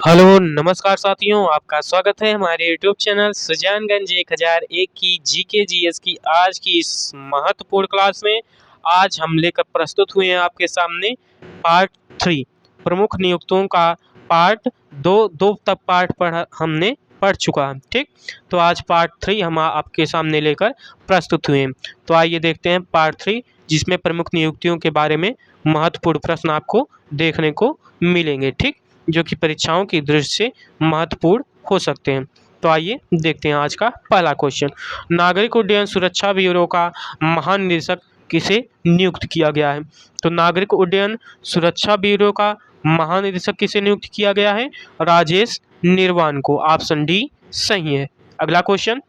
Hello नमस्कार साथियों, आपका स्वागत है हमारे यूट्यूब चैनल सुजानगंज 1001 की जीके जीएस की आज की इस महत्वपूर्ण क्लास में। आज हम लेकर प्रस्तुत हुए हैं आपके सामने पार्ट 3 प्रमुख नियुक्तों का पार्ट दो तक पार्ट हमने पढ़ चुका है। ठीक, तो आज पार्ट 3 हम आपके सामने लेकर प्रस्तुत हुए हैं। तो आइए देखते हैं पार्ट 3, जिसमें प्रमुख नियुक्तियों के बारे में महत्वपूर्ण प्रश्न आपको देखने को मिलेंगे। ठीक, जो कि परीक्षाओं की दृष्टि से महत्वपूर्ण हो सकते हैं। तो आइए देखते हैं आज का पहला क्वेश्चन। नागरिक उड्डयन सुरक्षा ब्यूरो का महानिदेशक किसे नियुक्त किया गया है? तो नागरिक उड्डयन सुरक्षा ब्यूरो का महानिदेशक किसे नियुक्त किया गया है? राजेश निर्वाण को। ऑप्शन डी सही है। अगला क्वेश्चन,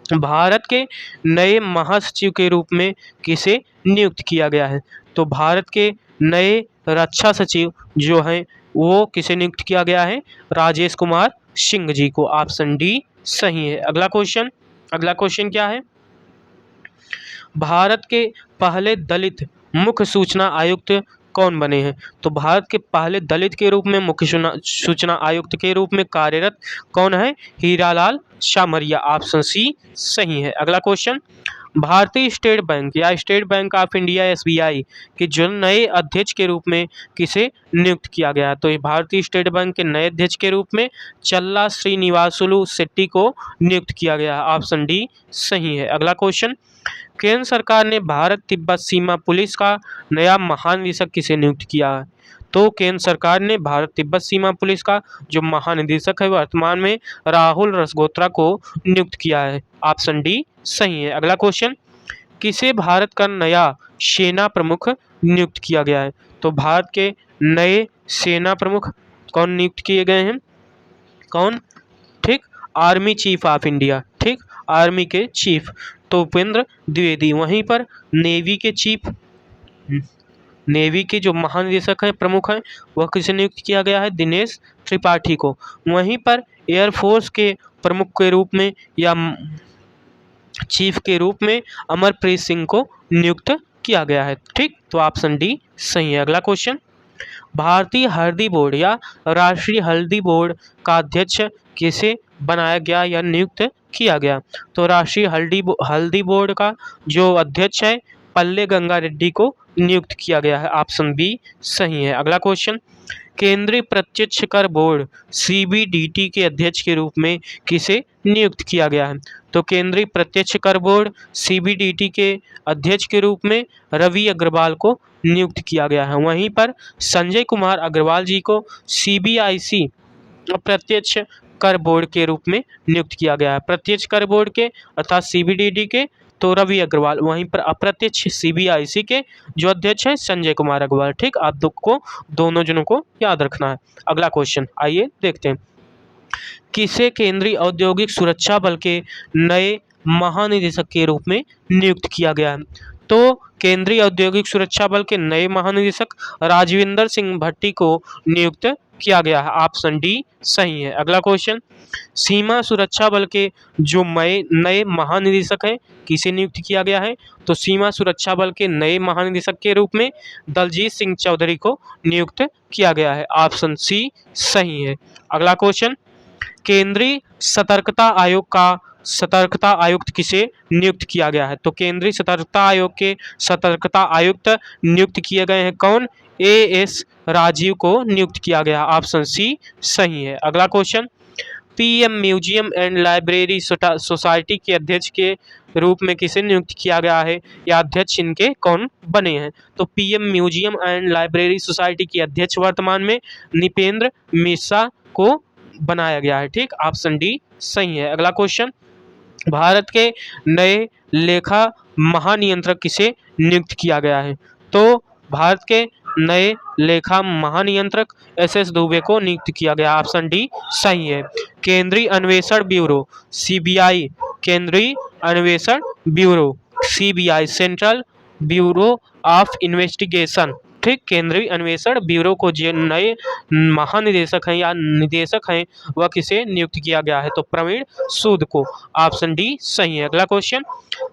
भारत के नए महासचिव के रूप में किसे नियुक्त किया गया है? तो भारत के नए रक्षा सचिव जो हैं वो किसे नियुक्त किया गया है? राजेश कुमार सिंह जी को। ऑप्शन डी सही है। अगला क्वेश्चन क्या है? भारत के पहले दलित मुख्य सूचना आयुक्त कौन बने हैं? तो भारत के पहले दलित के रूप में मुख्य सूचना आयुक्त के रूप में कार्यरत कौन है? हीरालाल शामरिया। ऑप्शन सी सही है। अगला क्वेश्चन, भारतीय स्टेट बैंक या state bank of India SBI के जो नए अध्यक्ष के रूप में किसे नियुक्त किया गया? तो ये भारतीय स्टेट बैंक के नए अध्यक्ष के रूप में चल्ला श्रीनिवासुलु शेट्टी को नियुक्त किया गया। ऑप्शन डी सही है। अगला क्वेश्चन, केंद्र सरकार ने भारत तिब्बत सीमा पुलिस का नया महानिदेशक किसे नियुक्त किया है? तो केंद्र सरकार ने भारत तिब्बत सीमा पुलिस का जो महानिदेशक है वर्तमान में राहुल रसगोत्रा को नियुक्त किया है। ऑप्शन डी सही है। अगला क्वेश्चन, किसे भारत का नया सेना प्रमुख नियुक्त किया गया है? तो भारत के नए सेना प्रमुख कौन नियुक्त किए गए हैं? कौन? ठीक, आर्मी चीफ ऑफ इंडिया। ठीक, आर्मी के चीफ तो उपेंद्र द्विवेदी। वहीं पर नेवी के चीफ, नेवी के जो महानिदेशक हैं प्रमुख हैं वह किसे नियुक्त किया गया है? दिनेश त्रिपाठी को। वहीं पर एयरफोर्स के प्रमुख के रूप में या चीफ के रूप में अमरप्रीत सिंह को नियुक्त किया गया है। ठीक, तो ऑप्शन डी सही है। अगला क्वेश्चन, भारतीय हल्दी बोर्ड या राष्ट्रीय हल्दी बोर्ड का अध्यक्ष किसे बनाया गया या नियुक्त किया गया? तो राष्ट्रीय हल्दी बोर्ड का जो अध्यक्ष है पल्ले गंगा रेड्डी को नियुक्त किया गया है। ऑप्शन बी सही है। अगला क्वेश्चन, केंद्रीय प्रत्यक्ष कर बोर्ड सीबीडीटी के अध्यक्ष के रूप में किसे नियुक्त किया गया है? तो केंद्रीय प्रत्यक्ष कर बोर्ड सीबीडीटी के अध्यक्ष के रूप में रवि अग्रवाल को नियुक्त किया गया है। वहीं पर संजय कुमार अग्रवाल जी को सीबीआईसी प्रत्यक्ष कर बोर्ड के रूप में नियुक्त किया गया है। प्रत्यक्ष कर बोर्ड के अर्थात सीबीडीटी के तो रवि अग्रवाल, वहीं पर अप्रत्यक्ष सीबीआईसी के जो अध्यक्ष हैं संजय कुमार अग्रवाल। ठीक, आप को दोनों जनों को याद रखना है। अगला क्वेश्चन आइए देखते हैं, किसे केंद्रीय औद्योगिक सुरक्षा बल के नए महानिदेशक के रूप में नियुक्त किया गया है? तो केंद्रीय औद्योगिक सुरक्षा बल के नए महानिदेशक राजविंदर सिंह भट्टी को नियुक्त किया गया है। ऑप्शन डी सही है। अगला क्वेश्चन, सीमा सुरक्षा बल के जो नए महानिदेशक हैं किसे नियुक्त किया गया है? तो सीमा सुरक्षा बल के नए महानिदेशक के रूप में दलजीत सिंह चौधरी को नियुक्त किया गया है। ऑप्शन सी सही है। अगला क्वेश्चन, केंद्रीय सतर्कता आयुक्त किसे नियुक्त किया गया है? तो केंद्रीय सतर्कता आयोग के सतर्कता आयुक्त नियुक्त किए गए हैं कौन? एएस राजीव को नियुक्त किया गया। ऑप्शन सी सही है। अगला question, PM museum and library society के अध्यक्ष के रूप में किसे नियुक्त किया गया है या अध्यक्ष इनके कौन बने हैं? तो PM museum and library society के अध्यक्ष वर्तमान में निपेंद्र मिश्रा को बनाया गया है। ठीक, ऑप्शन डी सही है। अगला क्वेश्चन, भारत के नए लेखा महानियंत्रक किसे नियुक्त किया गया है? तो भारत के नए लेखा महानियंत्रक एसएस दुबे को नियुक्त किया गया। ऑप्शन डी सही है। केंद्रीय अन्वेषण ब्यूरो सीबीआई, केंद्रीय अन्वेषण bureau CBI, central bureau of investigation. ठीक, केंद्रीय अन्वेषण ब्यूरो को जो नए महानिदेशक हैं या निदेशक हैं वह किसे नियुक्त किया गया है? तो प्रवीण सूद को। ऑप्शन डी सही है। अगला क्वेश्चन,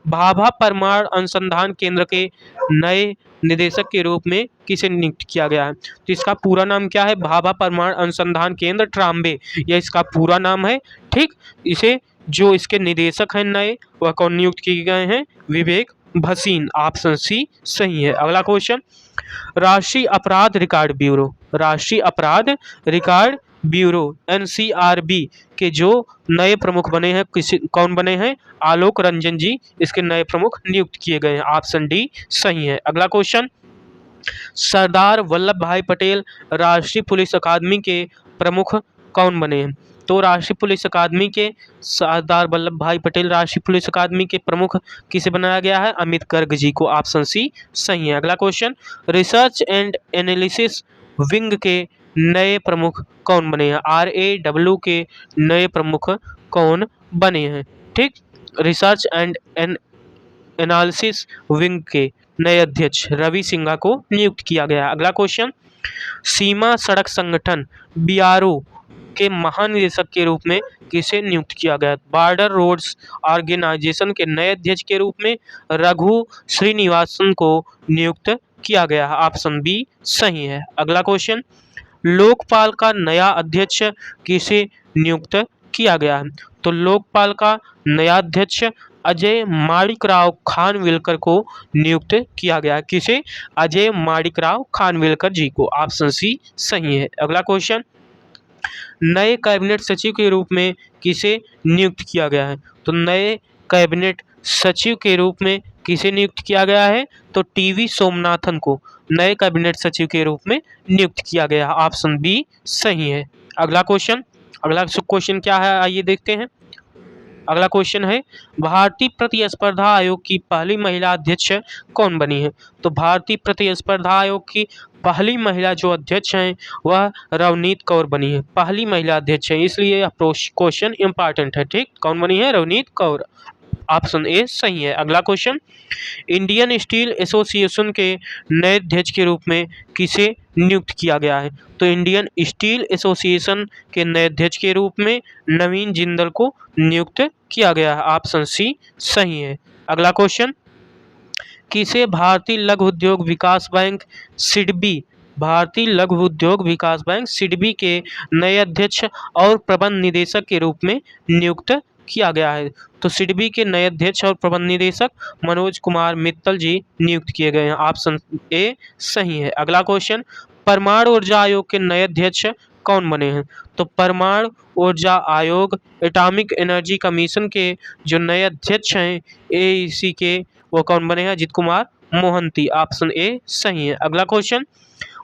भाभा परमाणु अनुसंधान केंद्र के नए निदेशक के रूप में किसे नियुक्त किया गया है? तो इसका पूरा नाम क्या है? भाभा परमाणु अनुसंधान केंद्र ट्राम्बे, यह इसका पूरा नाम है। ठीक, इसे जो इसके निदेशक हैं नए, वह कौन नियुक्त किए गए हैं? विवेक भसीन। ऑप्शन सी सही है। अगला क्वेश्चन, राष्ट्रीय अपराध रिकॉर्ड ब्यूरो, राष्ट्रीय अपराध रिकॉर्ड ब्यूरो एनसीआरबी के जो नए प्रमुख बने हैं, किसी कौन बने हैं? आलोक रंजन जी इसके नए प्रमुख नियुक्त किए गए हैं। ऑप्शन डी सही है। अगला क्वेश्चन, सरदार वल्लभ भाई पटेल राष्ट्रीय पुलिस अकादमी के प्रमुख कौन बने हैं? तो राष्ट्रीय पुलिस अकादमी के सरदार वल्लभ भाई पटेल राष्ट्रीय पुलिस अकादमी के प्रमुख किसे बनाया गया है? अमित गर्ग जी को। ऑप्शन सी सही है। अगला question, research and analysis wing के नए प्रमुख कौन बने हैं? RAW के नए प्रमुख कौन बने हैं? ठीक, रिसर्च एंड एनालिसिस विंग के नए अध्यक्ष रवि सिंघा को नियुक्त किया गया। अगला क्वेश्चन, सीमा सड़क संगठन BRO के महानिदेशक के रूप में किसे नियुक्त किया गया? बॉर्डर रोड्स ऑर्गेनाइजेशन के नए अध्यक्ष के रूप में रघु श्रीनिवासन को नियुक्त किया गया। ऑप्शन बी सही है। अगला क्वेश्चन, लोकपाल का नया अध्यक्ष किसे नियुक्त किया गया है? तो लोकपाल का नया अध्यक्ष अजय माणिकराव खानविलकर को नियुक्त किया गया। किसे? अजय माणिकराव खानविलकर जी को। ऑप्शन सी सही है। अगला क्वेश्चन, नए कैबिनेट सचिव के रूप में किसे नियुक्त किया गया है? तो नए कैबिनेट सचिव के रूप में किसे नियुक्त किया गया है? तो टीवी सोमनाथन को नए कैबिनेट सचिव के रूप में नियुक्त किया गया। ऑप्शन बी सही है। अगला क्वेश्चन क्या है, आइए देखते हैं। अगला क्वेश्चन है, भारतीय प्रतिस्पर्धा आयोग की पहली महिला अध्यक्ष कौन बनी है? तो भारतीय प्रतिस्पर्धा आयोग की पहली महिला जो अध्यक्ष हैं वह रवनीत कौर बनी है। पहली महिला अध्यक्ष है, इसलिए यह क्वेश्चन इंपॉर्टेंट है। ठीक, कौन बनी है? रवनीत कौर। ऑप्शन ए सही है। अगला क्वेश्चन, इंडियन स्टील एसोसिएशन के नए अध्यक्ष के रूप में किसे नियुक्त किया गया है? तो इंडियन स्टील एसोसिएशन के नए अध्यक्ष के रूप में नवीन जिंदल को नियुक्त किया गया है। ऑप्शन सी सही है। अगला क्वेश्चन, किसे भारतीय लघु उद्योग विकास बैंक सिडबी, भारतीय लघु उद्योग विकास बैंक सिडबी के नए अध्यक्ष और प्रबंध निदेशक के रूप में नियुक्त किया गया है? तो सिडबी के नए अध्यक्ष और प्रबंध निदेशक मनोज कुमार मित्तल जी नियुक्त किए गए हैं। ऑप्शन ए सही है। अगला क्वेश्चन, परमाणु ऊर्जा आयोग के नए अध्यक्ष कौन बने हैं? तो परमाणु ऊर्जा आयोग एटॉमिक एनर्जी कमीशन के जो नए अध्यक्ष हैं AEC के, वो कौन बने हैं? अजित कुमार मोहंती। ऑप्शन ए सही है। अगला क्वेश्चन,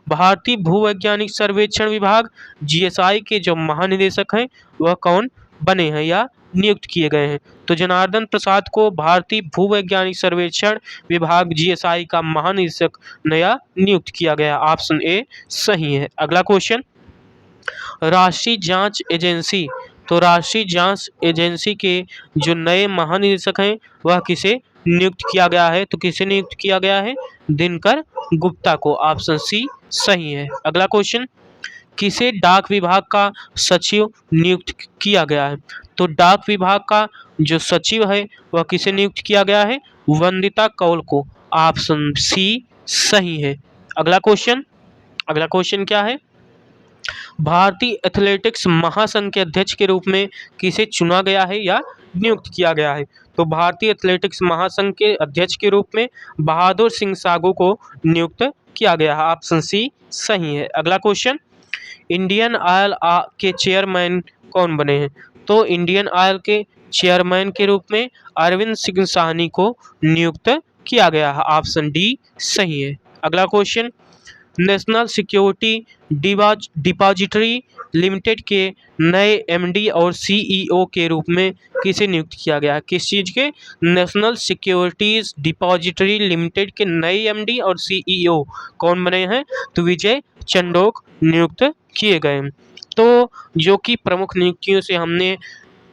भारतीय भूवैज्ञानिक सर्वेक्षण विभाग GSI के जो महानिदेशक हैं वह कौन बने हैं या नियुक्त किए गए हैं? तो जनार्दन प्रसाद को भारतीय भूवैज्ञानिक सर्वेक्षण विभाग GSI का महानिदेशक नया नियुक्त किया गया। ऑप्शन ए सही है। अगला क्वेश्चन, राष्ट्रीय जांच एजेंसी, तो राष्ट्रीय जांच एजेंसी के जो नए महानिदेशक हैं वह किसे नियुक्त किया गया है? तो किसे नियुक्त किया गया है? दिनकर गुप्ता को। ऑप्शन सी सही है। अगला क्वेश्चन, किसे डाक विभाग का सचिव नियुक्त किया गया है? तो डाक विभाग का जो सचिव है वह किसे नियुक्त किया गया है? वंदिता कौल को। ऑप्शन सी सही है। अगला क्वेश्चन क्या है, भारतीय एथलेटिक्स महासंघ के अध्यक्ष के रूप में किसे चुना गया है या नियुक्त किया गया है? तो भारतीय एथलेटिक्स महासंघ के अध्यक्ष के रूप में बहादुर सिंह सागू को नियुक्त किया गया है। ऑप्शन सी सही है। अगला क्वेश्चन, इंडियन ऑयल के चेयरमैन कौन बने हैं? तो इंडियन ऑयल के चेयरमैन के रूप में अरविंद सिंह साहनी को नियुक्त किया गया है। ऑप्शन डी सही है। अगला question, national security depository limited के नए MD और CEO के रूप में किसे नियुक्त किया गया है? किस चीज़ के? नेशनल सिक्योरिटीज डिपॉजिटरी लिमिटेड के नए MD और CEO कौन बने हैं? तो विजय चंडोक नियुक्त किए गए। तो जो कि प्रमुख नियुक्तियों से हमने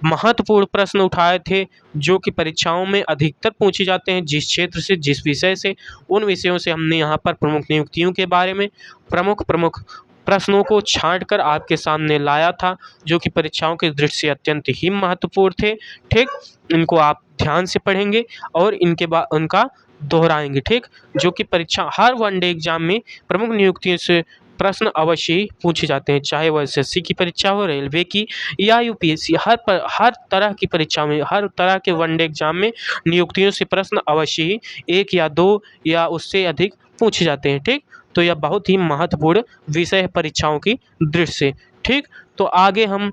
महत्वपूर्ण प्रश्न उठाए थे जो कि परीक्षाओं में अधिकतर पूछे जाते हैं, जिस क्षेत्र से, जिस विषय से, उन विषयों से हमने यहाँ पर प्रमुख नियुक्तियों के बारे में प्रमुख प्रश्नों को छांटकर आपके सामने लाया था, जो कि परीक्षाओं के दृष्टि से अत्यंत ही महत्वपूर्ण थे। ठीक, इनको आप ध्यान से पढ़ेंगे और इनके बाद उनका दोहराएंगे, ठीक। जो कि परीक्षा हर वनडे एग्जाम में प्रमुख नियुक्तियों से प्रश्न अवश्य ही पूछे जाते हैं, चाहे वह एसएससी की परीक्षा हो, रेलवे की या यूपीएससी। हर तरह की परीक्षा में, हर तरह के वनडे एग्जाम में नियुक्तियों से प्रश्न अवश्य ही 1 या 2 या उससे अधिक पूछे जाते हैं, ठीक। तो यह बहुत ही महत्वपूर्ण विषय है परीक्षाओं की दृष्टि से, ठीक। तो आगे हम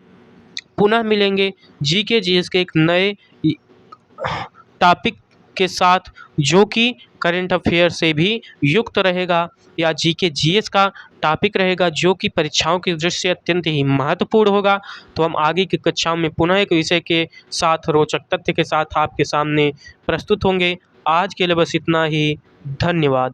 पुनः मिलेंगे जीके जीएस के एक नए टॉपिक के साथ, जो कि करंट अफेयर से भी युक्त रहेगा, या जीके जीएस का टॉपिक रहेगा जो कि परीक्षाओं की दृष्टि से अत्यंत ही महत्वपूर्ण होगा। तो हम आगे की कक्षाओं में पुनः एक विषय के साथ, रोचक तथ्य के साथ आपके सामने प्रस्तुत होंगे। आज के लिए बस इतना ही। धन्यवाद।